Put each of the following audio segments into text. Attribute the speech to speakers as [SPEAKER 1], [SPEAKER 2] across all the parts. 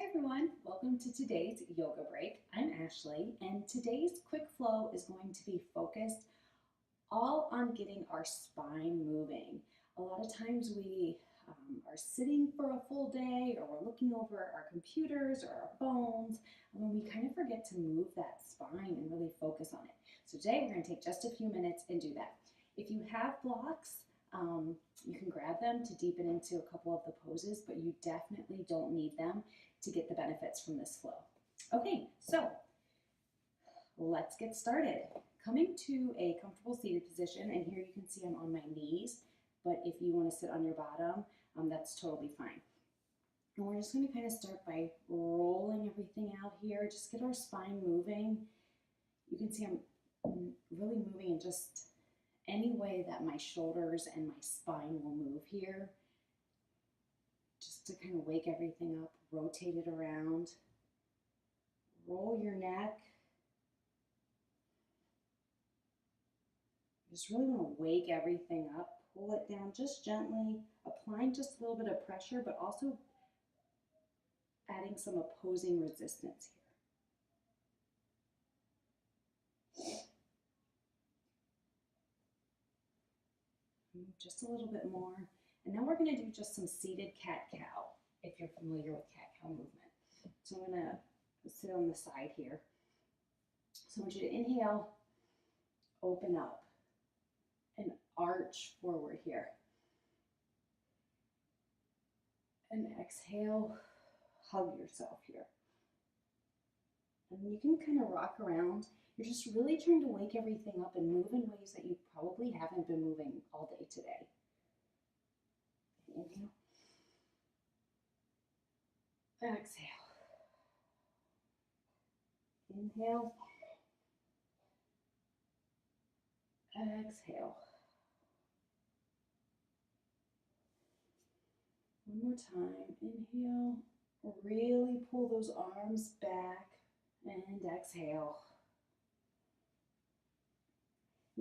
[SPEAKER 1] Everyone, welcome to today's yoga break. I'm Ashley, and today's quick flow is going to be focused all on getting our spine moving. A lot of times we are sitting for a full day, or we're looking over our computers or our phones, and we kind of forget to move that spine and really focus on it. So today we're going to take just a few minutes and do that. If you have blocks, you can grab them to deepen into a couple of the poses, but you definitely don't need them to get the benefits from this flow. Okay, so let's get started. Coming to a comfortable seated position, and here you can see I'm on my knees, but if you want to sit on your bottom, that's totally fine. And we're just going to kind of start by rolling everything out here, just get our spine moving. You can see I'm really moving in just any way that my shoulders and my spine will move here, just to kind of wake everything up, rotate it around, roll your neck. Just really want to wake everything up, pull it down just gently, applying just a little bit of pressure, but also adding some opposing resistance here. Just a little bit more. And now we're going to do just some seated cat-cow, if you're familiar with cat-cow movement. So I'm going to sit on the side here. So I want you to inhale, open up, and arch forward here. And exhale, hug yourself here. And you can kind of rock around. You're just really trying to wake everything up and move in ways that you probably haven't been moving all day today. Inhale. Exhale. Inhale. Exhale. One more time. Inhale. Really pull those arms back and exhale.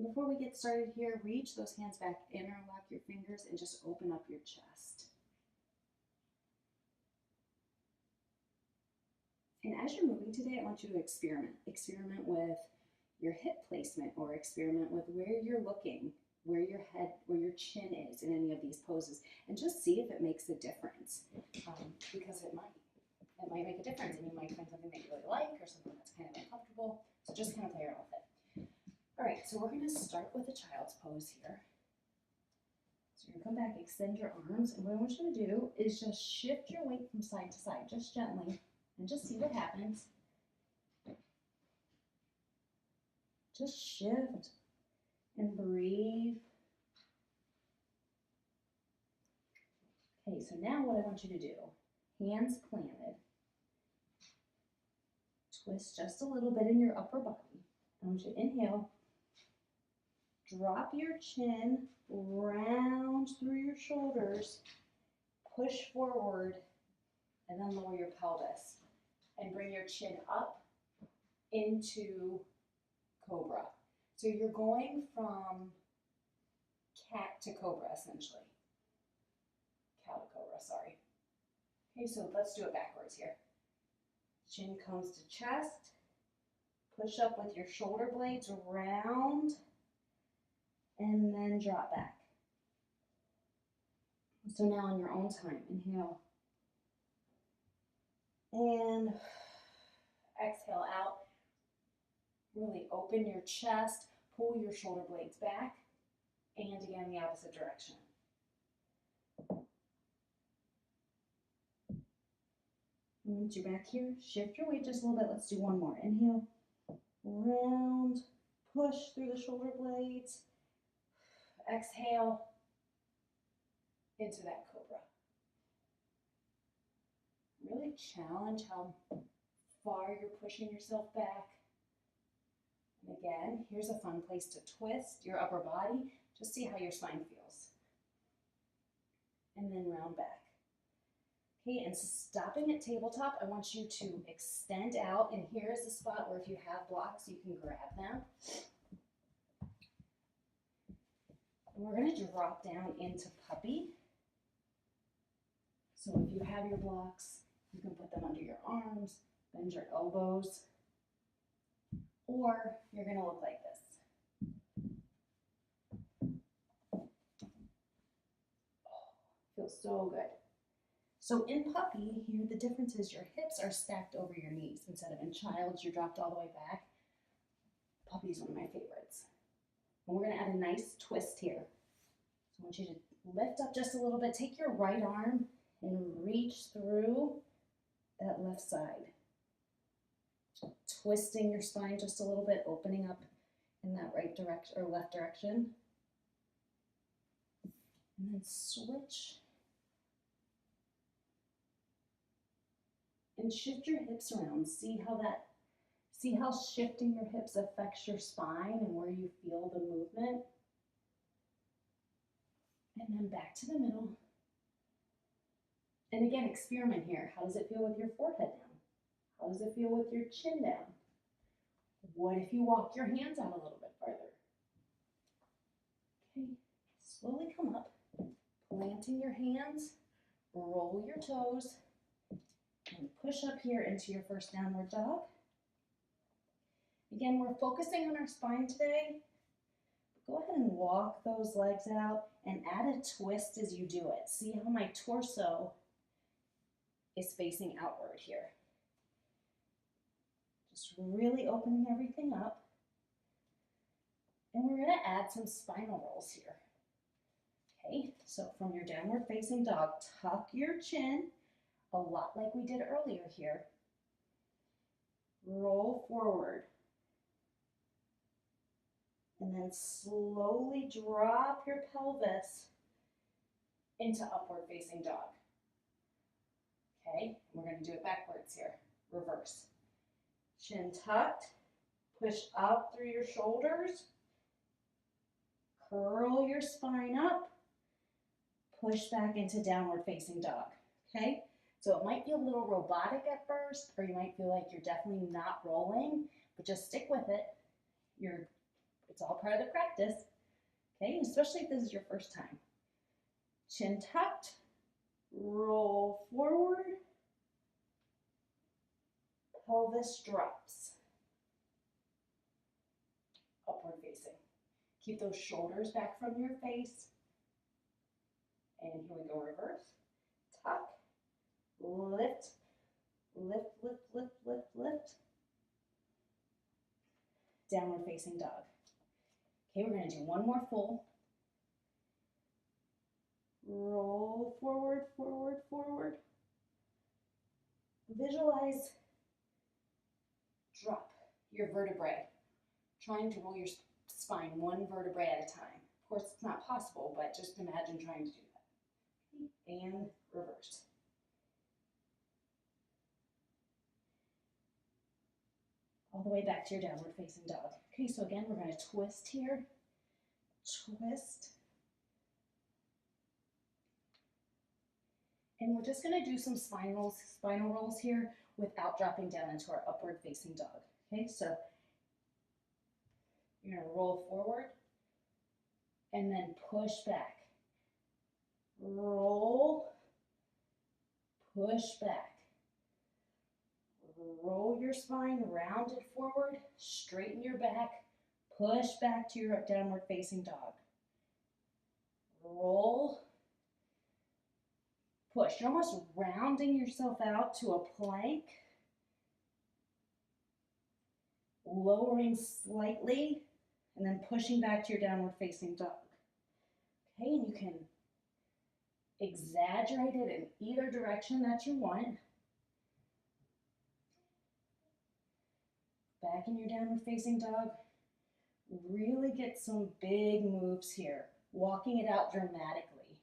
[SPEAKER 1] Before we get started here, reach those hands back, interlock your fingers, and just open up your chest. And as you're moving today, I want you to experiment. Experiment with your hip placement, or experiment with where you're looking, where your head, where your chin is in any of these poses, and just see if it makes a difference, because it might. It might make a difference, and you might find something that you really like or something that's kind of uncomfortable. So just kind of play around with it. All right, so we're going to start with a child's pose here. So you're going to come back, extend your arms, and what I want you to do is just shift your weight from side to side, just gently, and just see what happens. Just shift and breathe. Okay, so now what I want you to do, hands planted, twist just a little bit in your upper body. I want you to inhale. Drop your chin, round through your shoulders, push forward, and then lower your pelvis. And bring your chin up into cobra. So you're going from cat to cobra, essentially. Cow to cobra, sorry. Okay, so let's do it backwards here. Chin comes to chest. Push up with your shoulder blades around. And then drop back. So now on your own time, inhale. And exhale out. Really open your chest, pull your shoulder blades back, and again the opposite direction. Once you're back here, shift your weight just a little bit. Let's do one more. Inhale, round, push through the shoulder blades. Exhale into that cobra. Really challenge how far you're pushing yourself back. And again, here's a fun place to twist your upper body. Just see how your spine feels. And then round back. Okay, and stopping at tabletop, I want you to extend out. And here is the spot where if you have blocks, you can grab them. And we're going to drop down into puppy. So if you have your blocks, You can put them under your arms, bend your elbows, or you're gonna look like this. Oh, feels so good. So in puppy, here the difference is your hips are stacked over your knees instead of in child's, you're dropped all the way back. Puppy is one of my favorites. And we're gonna add a nice twist here. So I want you to lift up just a little bit. Take your right arm and reach through that left side. Twisting your spine just a little bit, opening up in that right direction or left direction. And then switch. And shift your hips around. See how shifting your hips affects your spine and where you feel the movement. And then back to the middle. And again, experiment here. How does it feel with your forehead down? How does it feel with your chin down? What if you walk your hands out a little bit farther? Okay, slowly come up, planting your hands, roll your toes, and push up here into your first downward dog. Again, we're focusing on our spine today. Go ahead and walk those legs out and add a twist as you do it. See how my torso is facing outward here. Just really opening everything up. And we're going to add some spinal rolls here. Okay, so from your downward facing dog, tuck your chin, a lot like we did earlier here. Roll forward. And then slowly drop your pelvis into upward facing dog. Okay, we're going to do it backwards here. Reverse. Chin tucked, push up through your shoulders, curl your spine up, push back into downward facing dog. Okay, so it might be a little robotic at first, or you might feel like you're definitely not rolling, but just stick with it. It's all part of the practice, okay? Especially if this is your first time. Chin tucked, roll forward, pelvis drops, upward facing. Keep those shoulders back from your face. And here we go, reverse. Tuck, lift, lift, lift, lift, lift, lift. Downward facing dog. Okay, we're going to do one more full. Roll forward, forward, forward. Visualize, drop your vertebrae, trying to roll your spine one vertebrae at a time. Of course, it's not possible, but just imagine trying to do that. Okay, and reverse. All the way back to your downward facing dog. Okay, so again, we're going to twist here. Twist. And we're just going to do some spinal rolls here without dropping down into our upward facing dog. Okay, so you're going to roll forward and then push back. Roll, push back. Roll your spine, round it forward, straighten your back, push back to your downward facing dog. Roll, push. You're almost rounding yourself out to a plank. Lowering slightly, and then pushing back to your downward facing dog. Okay, and you can exaggerate it in either direction that you want. Back in your downward facing dog. Really get some big moves here, walking it out dramatically.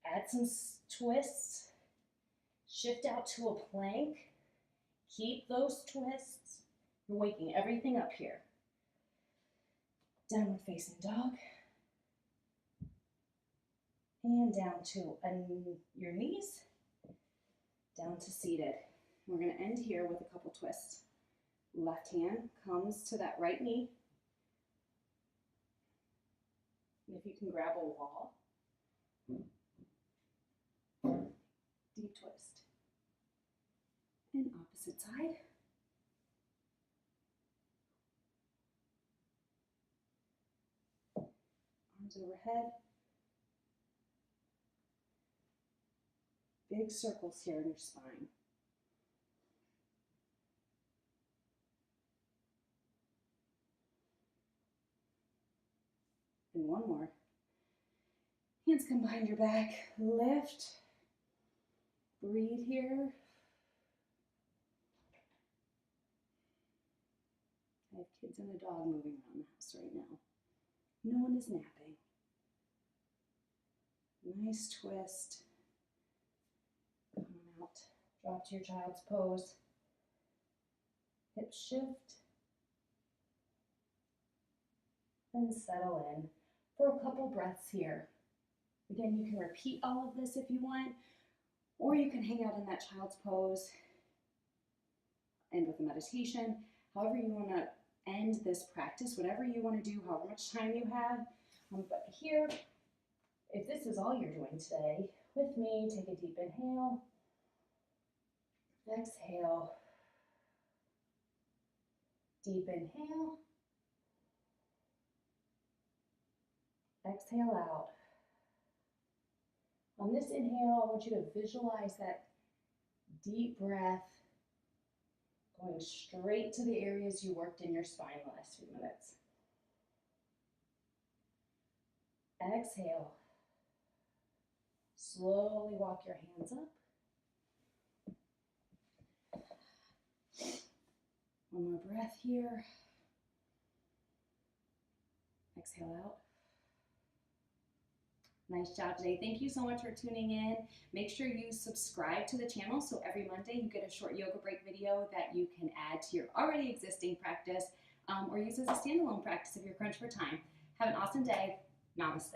[SPEAKER 1] Add some twists, shift out to a plank, keep those twists. You're waking everything up here. Downward facing dog. And down to your knees, down to seated. We're going to end here with a couple twists. Left hand comes to that right knee. And if you can grab a wall, deep twist. And opposite side. Arms overhead. Big circles here in your spine. And one more. Hands come behind your back. Lift. Breathe here. I have kids and a dog moving around the house right now. No one is napping. Nice twist. Come on out. Drop to your child's pose. Hip shift. And settle in for a couple breaths here. Again, you can repeat all of this if you want, or you can hang out in that child's pose and with a meditation. However you want to end this practice, whatever you want to do, however much time you have. But here, if this is all you're doing today, with me, take a deep inhale, exhale, deep inhale, exhale out. On this inhale, I want you to visualize that deep breath going straight to the areas you worked in your spine the last few minutes. Exhale. Slowly walk your hands up. One more breath here. Exhale out. Nice job today. Thank you so much for tuning in. Make sure you subscribe to the channel so every Monday you get a short yoga break video that you can add to your already existing practice or use as a standalone practice if you're crunched for time. Have an awesome day. Namaste.